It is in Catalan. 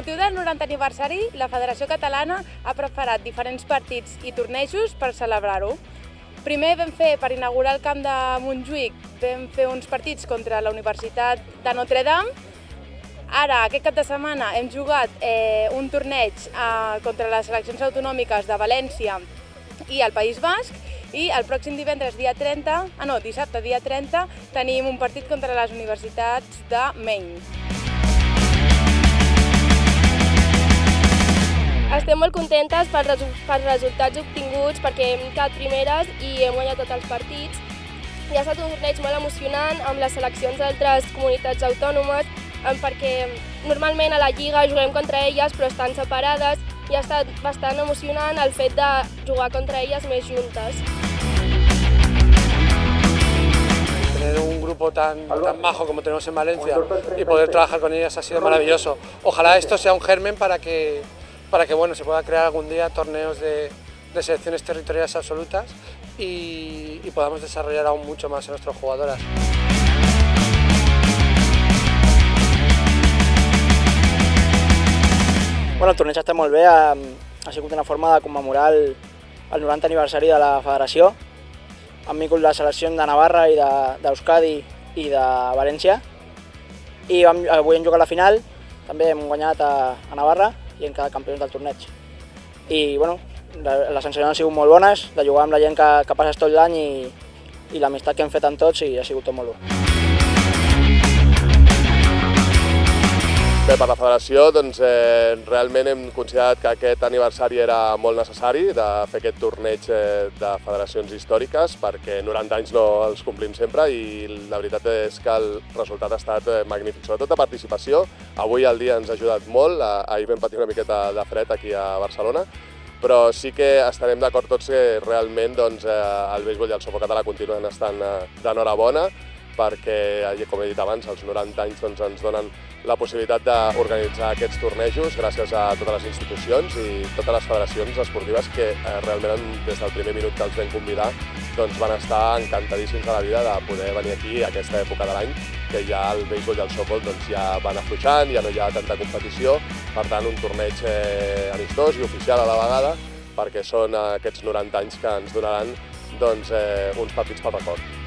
motiu del 90 aniversari, la Federació Catalana ha preparat diferents partits i tornejos per celebrar-ho. Primer vam fer, per inaugurar el camp de Montjuïc, vam fer uns partits contra la Universitat de Notre Dame. Ara, aquest cap de setmana, hem jugat un torneig contra les seleccions autonòmiques de València i el País Basc, i el pròxim dissabte, dia 30, tenim un partit contra les universitats de Maine. Estem molt contentes pels resultats obtinguts perquè hem quedat primeres i hem guanyat tots els partits. I ha estat un torneig molt emocionant amb les seleccions d'altres comunitats autònomes perquè normalment a la Lliga juguem contra elles però estan separades i ha estat bastant emocionant el fet de jugar contra elles més juntes. Tener un grupo tan majo como tenemos en Valencia y poder trabajar con ellas ha sido maravilloso. Ojalá esto sea un germen para que bueno, se pueda crear algún día torneos de selecciones territoriales absolutas y podamos desarrollar aún mucho más a nuestras jugadoras. Bueno, el torneig està molt bé, ha sigut una forma de commemorar el 90 aniversari de la federació. Han vingut les seleccions de Navarra i d'Euskadi i de València i avui hem jugat la final, també hem guanyat a Navarra i hem quedat campions del torneig. I bueno, les sensacions han sigut molt bones, de jugar amb la gent que passes tot l'any i l'amistat que hem fet amb tots i ha sigut tot molt bo. Bé, per la federació, realment hem considerat que aquest aniversari era molt necessari de fer aquest torneig de federacions històriques perquè 90 anys no els complim sempre i la veritat és que el resultat ha estat magnífic, sobretot de participació. Avui el dia ens ha ajudat molt, ahir vam patir una miqueta de fred aquí a Barcelona, però sí que estarem d'acord tots que realment el béisbol i el softbol català continuen estant d'enhorabona perquè, com he dit abans, els 90 anys ens donen la possibilitat d'organitzar aquests tornejos gràcies a totes les institucions i totes les federacions esportives que realment des del primer minut que els vam convidar van estar encantadíssims de la vida de poder venir aquí a aquesta època de l'any que ja el béisbol i el softball ja van afluixant, ja no hi ha tanta competició, per tant un torneig amistós i oficial a la vegada perquè són aquests 90 anys que ens donaran uns partits pel record.